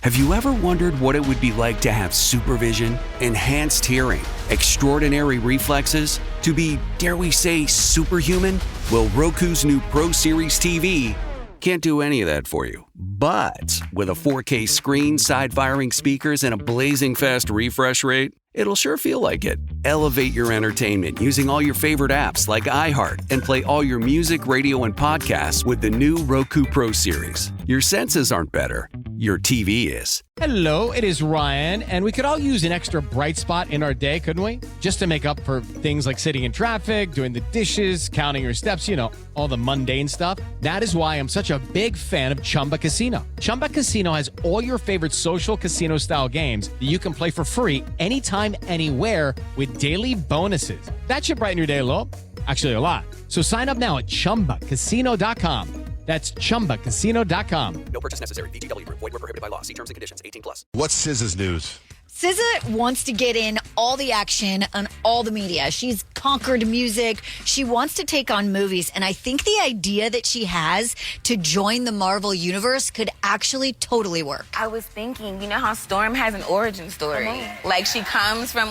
Have you ever wondered what it would be like to have supervision, enhanced hearing, extraordinary reflexes, to be, dare we say, superhuman? Well, Roku's new Pro Series TV can't do any of that for you. But with a 4K screen, side-firing speakers, and a blazing fast refresh rate, it'll sure feel like it. Elevate your entertainment using all your favorite apps like iHeart and play all your music, radio, and podcasts with the new Roku Pro Series. Your senses aren't better. Your TV is. Hello, it is Ryan, and we could all use an extra bright spot in our day, couldn't we? Just to make up for things like sitting in traffic, doing the dishes, counting your steps, all the mundane stuff. That is why I'm such a big fan of Chumba Casino. Chumba Casino has all your favorite social casino-style games that you can play for free anytime, anywhere with daily bonuses. That should brighten your day a little. Actually, a lot. So sign up now at ChumbaCasino.com. That's ChumbaCasino.com. No purchase necessary. VGW Group. Void where prohibited by law. See terms and conditions. 18+. What's SZA's news? SZA wants to get in all the action on all the media. She's conquered music. She wants to take on movies. And I think the idea that she has to join the Marvel Universe could actually totally work. I was thinking, you know how Storm has an origin story? Like, she comes from,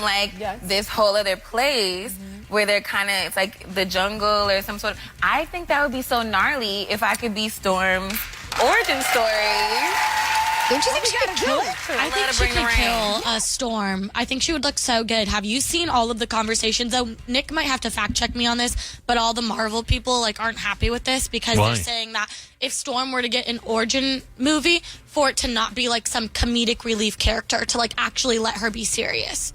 this whole other place where they're kind of, it's like the jungle or some sort of... I think that would be so gnarly if I could be Storm's origin story. Don't you think she could kill it? I think she could kill Storm. I think she would look so good. Have you seen all of the conversations? Though Nick might have to fact check me on this, but all the Marvel people aren't happy with this because they're saying that if Storm were to get an origin movie, for it to not be some comedic relief character, to actually let her be serious.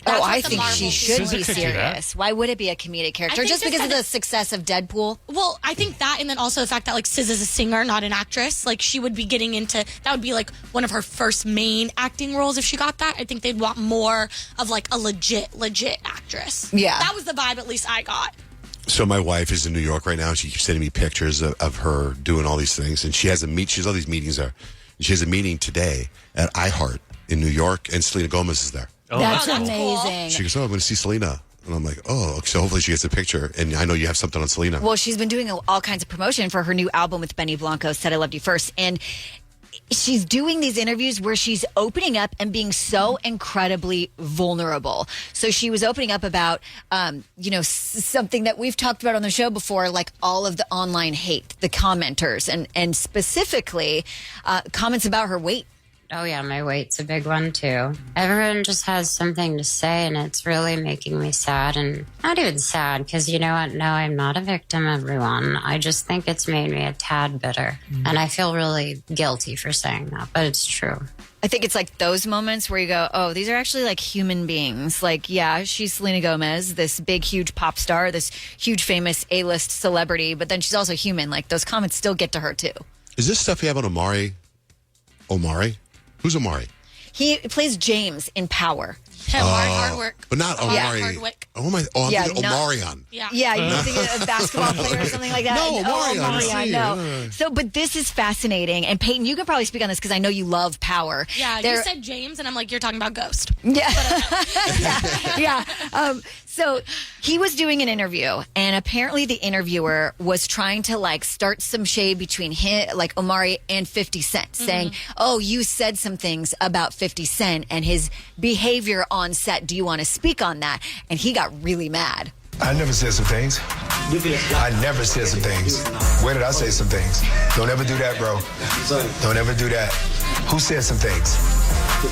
That's I think she should be could do serious. Why would it be a comedic character? Just because of the success of Deadpool? Well, I think that, and then also the fact that SZA's a singer, not an actress. She would be getting into, that would be one of her first main acting roles if she got that. I think they'd want more of a legit actress. Yeah. That was the vibe at least I got. So my wife is in New York right now. She keeps sending me pictures of her doing all these things. And she has she has all these meetings there. And she has a meeting today at iHeart in New York, and Selena Gomez is there. That's amazing. amazing. She goes, I'm going to see Selena. And I'm like, so hopefully she gets a picture. And I know you have something on Selena. Well, she's been doing all kinds of promotion for her new album with Benny Blanco, Said I Loved You First. And she's doing these interviews where she's opening up and being so incredibly vulnerable. So she was opening up about, something that we've talked about on the show before, all of the online hate, the commenters, and specifically comments about her weight. Oh, yeah, my weight's a big one, too. Everyone just has something to say, and it's really making me sad. And not even sad, because you know what? No, I'm not a victim, everyone. I just think it's made me a tad bitter. And I feel really guilty for saying that, but it's true. I think it's those moments where you go, oh, these are actually human beings. Yeah, she's Selena Gomez, this big, huge pop star, this huge, famous A-list celebrity, but then she's also human. Those comments still get to her, too. Is this stuff you have on Omari? Who's Omari? He plays James in Power. Omari Hardwick. But not Omari. Hardwick. I'm thinking Omarion. Yeah, you're thinking of a basketball player or something like that. No, Omarion. No. So, but this is fascinating. And Peyton, you can probably speak on this because I know you love Power. Yeah, you said James, and I'm you're talking about Ghost. Yeah. Yeah. So he was doing an interview, and apparently the interviewer was trying to start some shade between him, Omari and 50 Cent, saying, oh, you said some things about 50 Cent and his behavior on set. Do you want to speak on that? And he got really mad. I never said some things. I never said some things. Where did I say some things? Don't ever do that, bro. Don't ever do that. Who said some things?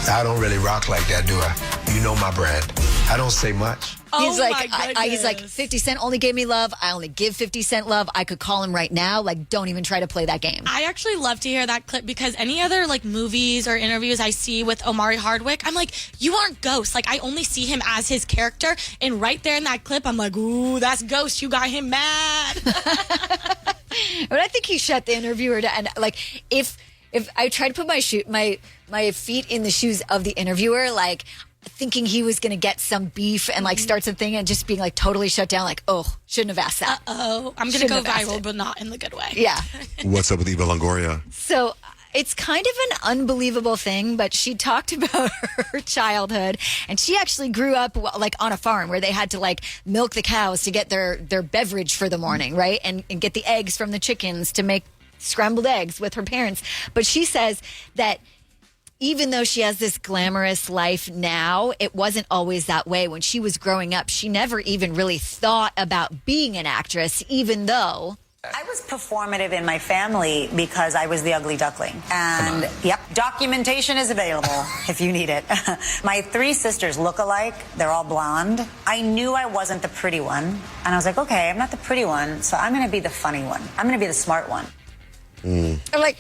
I don't really rock like that, do I? You know my brand. I don't say much. He's he's 50 Cent only gave me love. I only give 50 Cent love. I could call him right now. Don't even try to play that game. I actually love to hear that clip because any other movies or interviews I see with Omari Hardwick, I'm you aren't Ghost. I only see him as his character. And right there in that clip, I'm ooh, that's Ghost. You got him mad. But I think he shut the interviewer down. And if I tried to put my feet in the shoes of the interviewer, thinking he was going to get some beef and start something and just being totally shut down, shouldn't have asked that. Uh-oh, I'm going to go viral, but not in the good way. Yeah. What's up with Eva Longoria? So it's kind of an unbelievable thing, but she talked about her childhood, and she actually grew up on a farm where they had to milk the cows to get their beverage for the morning, right? And get the eggs from the chickens to make scrambled eggs with her parents. But she says that even though she has this glamorous life now, it wasn't always that way. When she was growing up, she never even really thought about being an actress, even though... I was performative in my family because I was the ugly duckling. And, yep, documentation is available if you need it. My 3 sisters look alike. They're all blonde. I knew I wasn't the pretty one. And I was like, okay, I'm not the pretty one, so I'm going to be the funny one. I'm going to be the smart one. I'm like,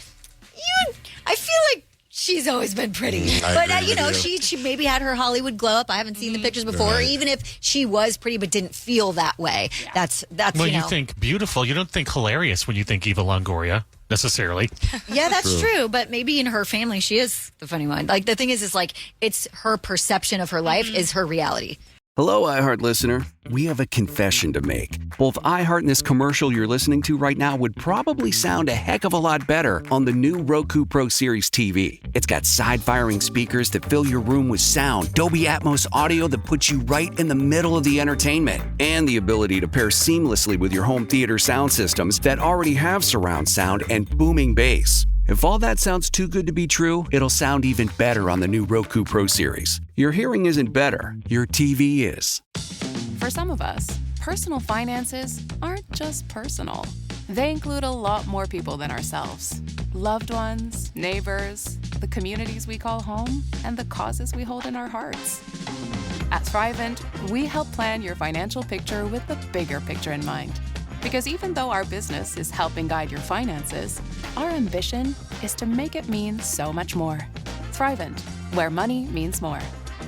I feel like she's always been pretty. But, she maybe had her Hollywood glow up. I haven't seen the pictures before. Or even if she was pretty but didn't feel that way. Yeah. That's when you think beautiful, you don't think hilarious when you think Eva Longoria, necessarily. Yeah, that's true. But maybe in her family, she is the funny one. Like, the thing is like, it's her perception of her life is her reality. Hello, iHeart listener. We have a confession to make. Both iHeart and this commercial you're listening to right now would probably sound a heck of a lot better on the new Roku Pro Series TV. It's got side-firing speakers that fill your room with sound, Dolby Atmos audio that puts you right in the middle of the entertainment, and the ability to pair seamlessly with your home theater sound systems that already have surround sound and booming bass. If all that sounds too good to be true, it'll sound even better on the new Roku Pro Series. Your hearing isn't better, your TV is. For some of us, personal finances aren't just personal. They include a lot more people than ourselves. Loved ones, neighbors, the communities we call home, and the causes we hold in our hearts. At Thrivent, we help plan your financial picture with the bigger picture in mind. Because even though our business is helping guide your finances, our ambition is to make it mean so much more. Thrivent, where money means more.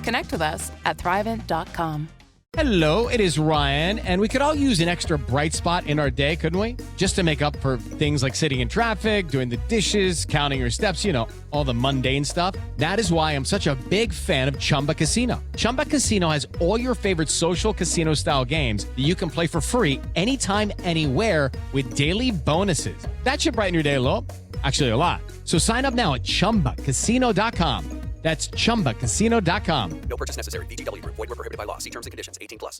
Connect with us at Thrivent.com. Hello, it is Ryan, and we could all use an extra bright spot in our day, couldn't we? Just to make up for things like sitting in traffic, doing the dishes, counting your steps, all the mundane stuff. That is why I'm such a big fan of Chumba Casino. Chumba Casino has all your favorite social casino-style games that you can play for free anytime, anywhere with daily bonuses. That should brighten your day a little. Actually, a lot. So sign up now at ChumbaCasino.com. That's ChumbaCasino.com. No purchase necessary. VGW Group. Void where prohibited by law. See terms and conditions. 18+.